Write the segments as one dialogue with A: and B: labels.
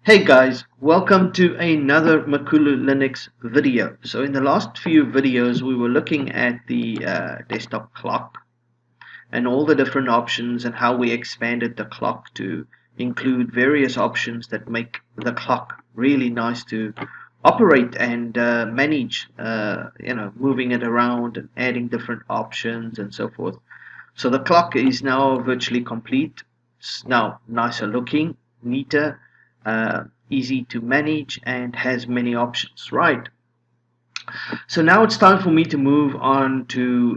A: Hey guys, welcome to another MakuluLinux video. So in the last few videos we were looking at the desktop clock and all the different options and how we expanded the clock to include various options that make the clock really nice to operate and manage, moving it around and adding different options and so forth. So the clock is now virtually complete. It's now nicer looking, neater, easy to manage, and has many options, right? So now it's time for me to move on to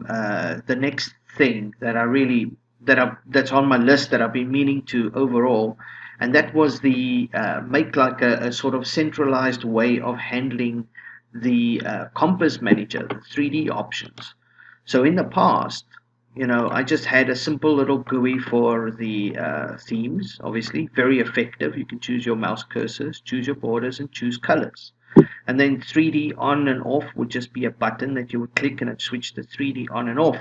A: the next thing that's on my list that I've been meaning to overall, and that was the make like a sort of centralized way of handling the Compiz Manager, the 3D options. So in the past, I just had a simple little GUI for the themes, obviously, very effective. You can choose your mouse cursors, choose your borders, and choose colors. And then 3D on and off would just be a button that you would click and it switch the 3D on and off.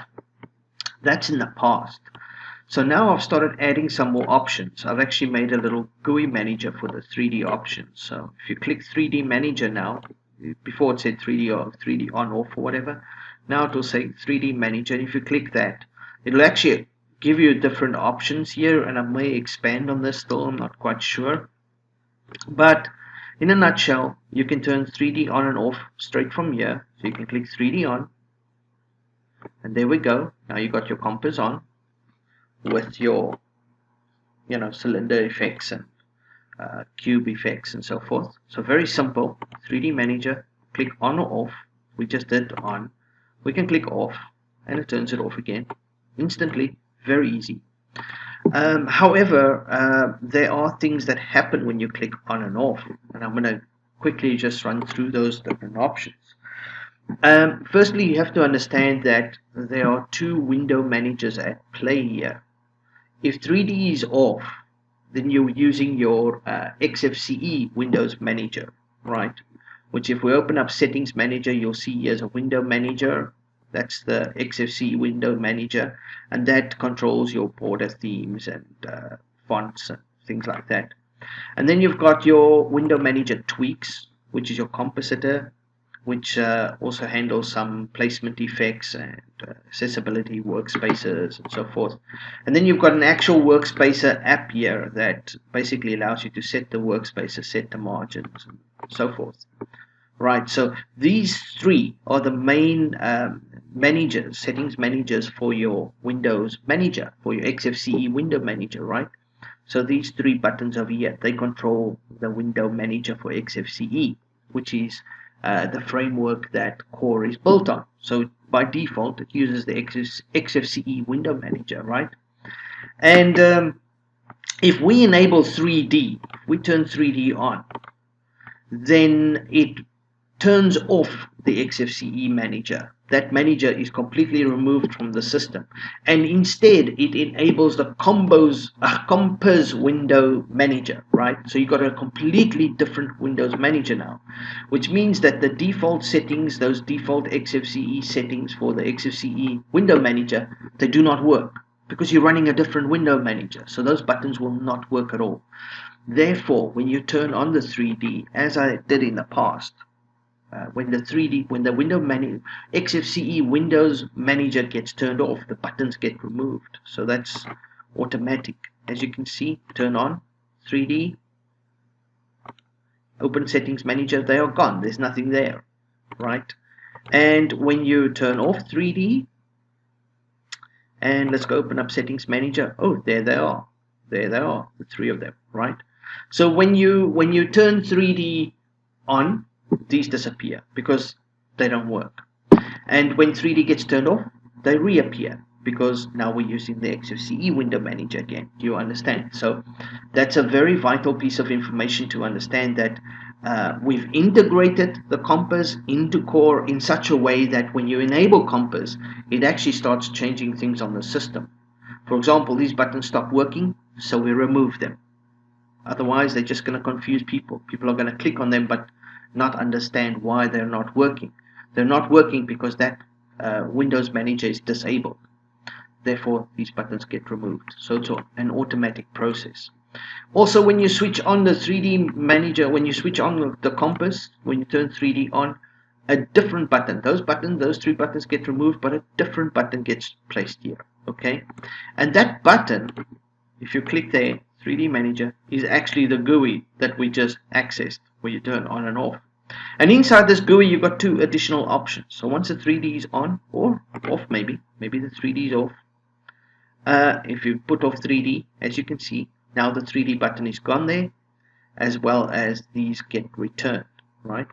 A: That's in the past. So now I've started adding some more options. I've actually made a little GUI manager for the 3D options. So if you click 3D Manager now, before it said 3D or 3D on off or whatever, now it will say 3D Manager. And if you click that, it'll actually give you different options here, and I may expand on this still, I'm not quite sure. But in a nutshell, you can turn 3D on and off straight from here. So you can click 3D on, and there we go. Now you got your Compiz on with your cylinder effects and cube effects and so forth. So very simple. 3D Manager, click on or off. We just did on. We can click off and it turns it off again instantly. Very easy. However, there are things that happen when you click on and off, and I'm going to quickly just run through those different options. Firstly, you have to understand that there are two window managers at play here. If 3D is off, then you're using your XFCE Windows Manager, right? Which if we open up Settings Manager, you'll see here's a window manager. That's the XFCE window manager, and that controls your border themes and fonts and things like that. And then you've got your window manager tweaks, which is your compositor, which also handles some placement effects and accessibility workspaces and so forth. And then you've got an actual workspacer app here that basically allows you to set the workspaces, set the margins, and so forth. Right, so these three are the main managers, settings managers for your Windows Manager, for your XFCE window manager, right? So these three buttons over here, they control the window manager for XFCE, which is the framework that Core is built on. So by default, it uses the XFCE window manager, right? And if we enable 3D, if we turn 3D on, then it turns off the XFCE manager. That manager is completely removed from the system, and instead it enables the Compiz window manager, right? So you've got a completely different Windows manager now, which means that the default settings, those default XFCE settings for the XFCE window manager, they do not work because you're running a different window manager. So those buttons will not work at all. Therefore, when you turn on the 3D, as I did in the past, when the window manager, XFCE Windows Manager gets turned off, the buttons get removed. So that's automatic. As you can see, turn on 3D, open Settings Manager, they are gone. There's nothing there, right? And when you turn off 3D, and let's go open up Settings Manager. Oh, there they are. There they are, the three of them, right? So when you turn 3D on, these disappear because they don't work. And when 3D gets turned off, they reappear because now we're using the XFCE window manager again. Do you understand? So that's a very vital piece of information to understand, that we've integrated the Compiz into Core in such a way that when you enable Compiz, it actually starts changing things on the system. For example, these buttons stop working, so we remove them. Otherwise, they're just going to confuse people. People are going to click on them but not understand why they're not working. They're not working because that Windows Manager is disabled. Therefore, these buttons get removed. So it's an automatic process. Also, when you switch on the 3D Manager, when you switch on the Compiz, when you turn 3D on, a different button, those three buttons get removed, but a different button gets placed here. Okay, and that button, if you click there, 3D Manager, is actually the GUI that we just accessed, where you turn on and off. And inside this GUI, you've got two additional options. So once the 3D is on or off, maybe the 3D is off. If you put off 3D, as you can see, now the 3D button is gone there, as well as these get returned, right?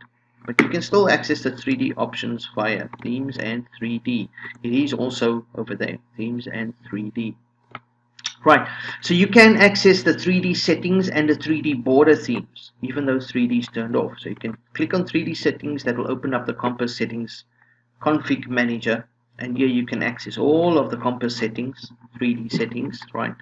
A: But you can still access the 3D options via themes and 3D. It is also over there, themes and 3D. Right, so you can access the 3D settings and the 3D border themes, even though 3D is turned off. So you can click on 3D settings, that will open up the Compiz settings config manager, and here you can access all of the Compiz settings, 3D settings, right?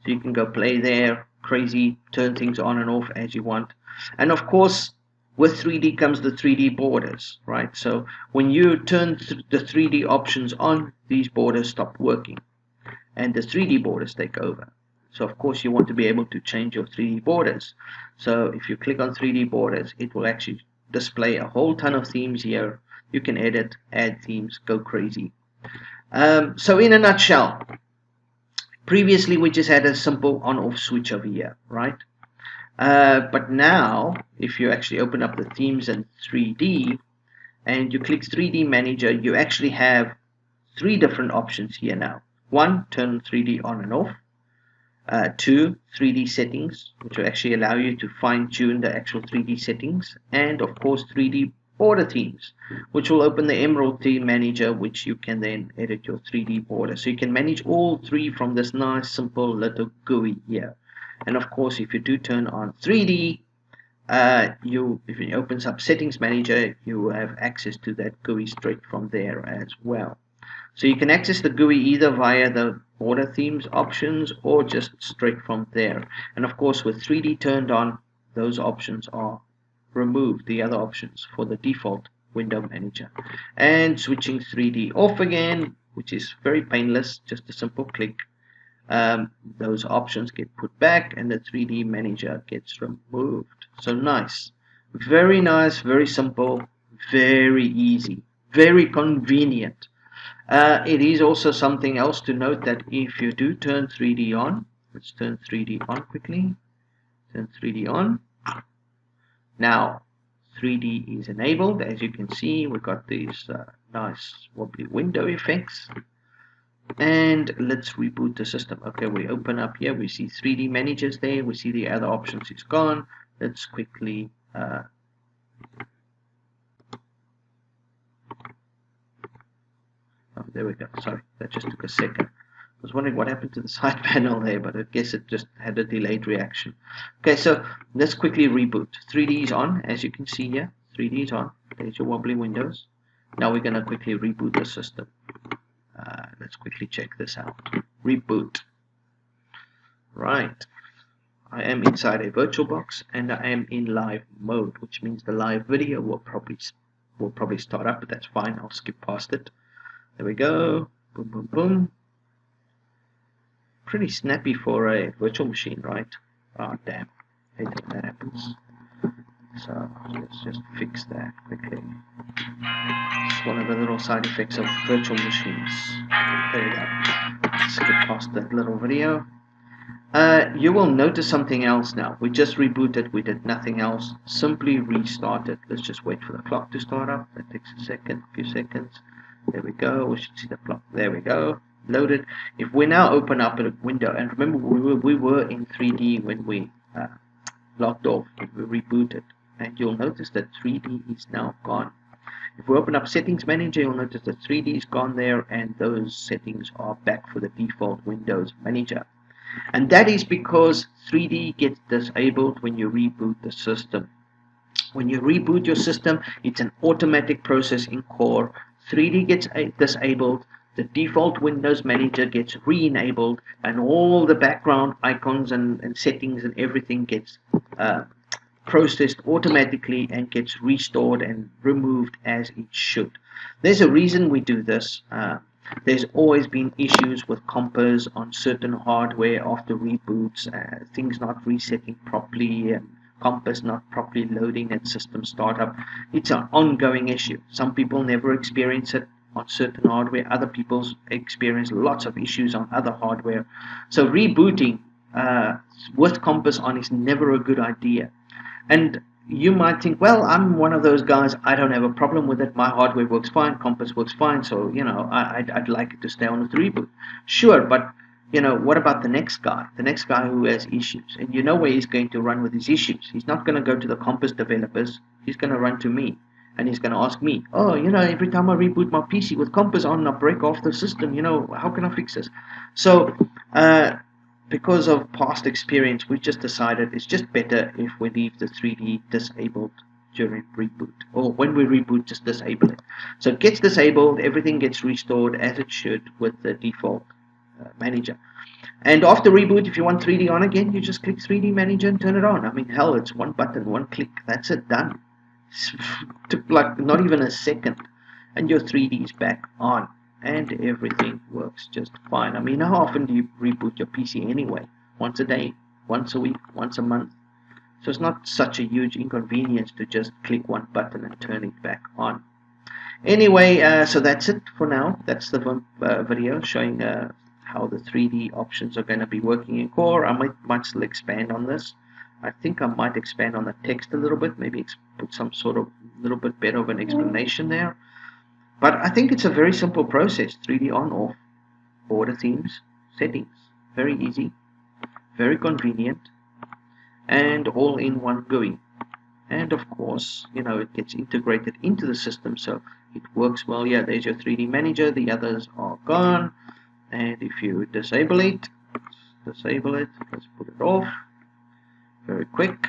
A: So you can go play there, crazy, turn things on and off as you want. And of course, with 3D comes the 3D borders, right? So when you turn the 3D options on, these borders stop working, and the 3D borders take over. So of course you want to be able to change your 3D borders. So if you click on 3D borders, it will actually display a whole ton of themes here. You can edit, add themes, go crazy. So in a nutshell, previously we just had a simple on-off switch over here, right? But now, if you actually open up the themes and 3D, and you click 3D Manager, you actually have three different options here now. 1, turn 3D on and off. 2, 3D settings, which will actually allow you to fine-tune the actual 3D settings. And of course, 3D border themes, which will open the Emerald Theme Manager, which you can then edit your 3D border. So you can manage all three from this nice, simple little GUI here. And of course, if you do turn on 3D, if it opens up Settings Manager, you have access to that GUI straight from there as well. So you can access the GUI either via the border themes options or just straight from there. And of course, with 3D turned on, those options are removed, the other options for the default window manager. And switching 3D off again, which is very painless, just a simple click. Those options get put back and the 3D manager gets removed. So nice, very simple, very easy, very convenient. It is also something else to note that if you do turn 3D on, let's turn 3D on quickly, turn 3D on. Now 3D is enabled. As you can see, we've got these nice wobbly window effects. And let's reboot the system. Okay, we open up here, we see 3D managers there, we see the other options is gone. Let's quickly oh, there we go. Sorry, that just took a second. I was wondering what happened to the side panel there, but I guess it just had a delayed reaction. Okay, so let's quickly reboot. 3D is on, as you can see here. 3D is on. There's your wobbly windows. Now we're going to quickly reboot the system. Let's quickly check this out. Reboot. Right. I am inside a VirtualBox and I am in live mode, which means the live video will probably start up, but that's fine. I'll skip past it. There we go. Boom, boom, boom. Pretty snappy for a virtual machine, right? Oh, damn. I hate when that happens. So let's just fix that quickly. It's one of the little side effects of virtual machines. There you go. Skip past that little video. You will notice something else now. We just rebooted. We did nothing else. Simply restart it. Let's just wait for the clock to start up. That takes a few seconds. There we go. We should see the clock. There we go. Loaded. If we now open up a window, and remember we were in 3D when we logged off, when we rebooted, and you'll notice that 3D is now gone. If we open up Settings Manager, you'll notice that 3D is gone there, and those settings are back for the default Windows Manager. And that is because 3D gets disabled when you reboot the system. When you reboot your system, it's an automatic process in Core. 3D gets disabled, the default Windows Manager gets re-enabled, and all the background icons and settings and everything gets processed automatically and gets restored and removed as it should. There's a reason we do this. There's always been issues with Compiz on certain hardware after reboots, things not resetting properly, and Compiz not properly loading at system startup. It's an ongoing issue. Some people never experience it on certain hardware. Other people experience lots of issues on other hardware. So rebooting with Compiz on is never a good idea. And you might think, well, I'm one of those guys, I don't have a problem with it, my hardware works fine, Compiz works fine, so, I'd like it to stay on with reboot. Sure, but, what about the next guy who has issues? And you know where he's going to run with his issues. He's not going to go to the Compiz developers, he's going to run to me. And he's going to ask me, oh, every time I reboot my PC with Compiz on, I break off the system, how can I fix this? So, because of past experience, we just decided it's just better if we leave the 3D disabled during reboot, or when we reboot, just disable it. So it gets disabled, everything gets restored as it should with the default manager. And after reboot, if you want 3D on again, you just click 3D Manager and turn it on. I mean, hell, it's one button, one click, that's it, done. It took like not even a second, and your 3D is back on. And everything works just fine. I mean, how often do you reboot your PC anyway? Once a day, once a week, once a month. So it's not such a huge inconvenience to just click one button and turn it back on. Anyway, so that's it for now. That's the video showing how the 3D options are going to be working in Core. I might still expand on this. I think I might expand on the text a little bit. Maybe put some sort of little bit better of an explanation there. But I think it's a very simple process, 3D on, off, border themes, settings. Very easy, very convenient, and all in one GUI. And of course, it gets integrated into the system, so it works well. Yeah, there's your 3D Manager, the others are gone. And if you disable it, let's put it off, very quick,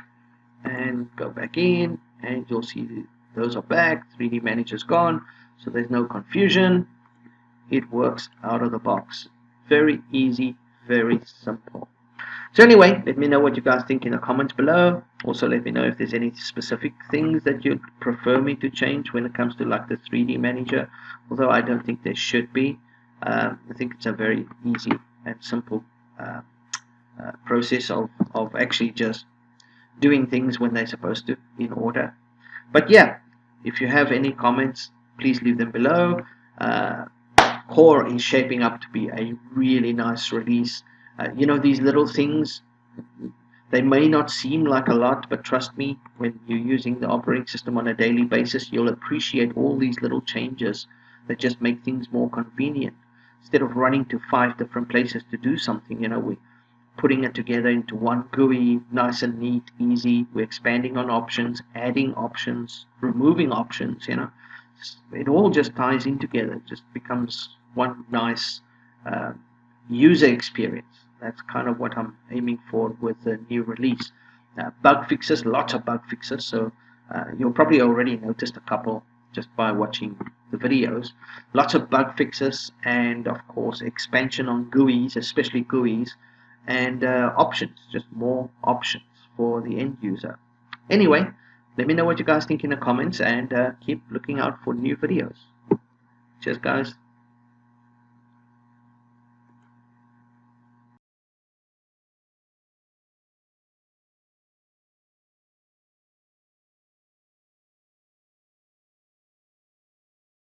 A: and go back in, and you'll see those are back, 3D Manager's gone. So there's no confusion. It works out of the box. Very easy, very simple. So anyway, let me know what you guys think in the comments below. Also, let me know if there's any specific things that you'd prefer me to change when it comes to like the 3D Manager. Although I don't think there should be. I think it's a very easy and simple process of actually just doing things when they're supposed to in order. But yeah, if you have any comments, please leave them below. Core is shaping up to be a really nice release. These little things, they may not seem like a lot, but trust me, when you're using the operating system on a daily basis, you'll appreciate all these little changes that just make things more convenient. Instead of running to 5 different places to do something, we're putting it together into one GUI, nice and neat, easy. We're expanding on options, adding options, removing options, It all just ties in together. It just becomes one nice user experience. That's kind of what I'm aiming for with the new release. Bug fixes, lots of bug fixes. So you'll probably already noticed a couple just by watching the videos. Lots of bug fixes, and of course expansion on GUIs, especially GUIs, and options, just more options for the end user. Anyway, let me know what you guys think in the comments, and keep looking out for new videos. Cheers, guys.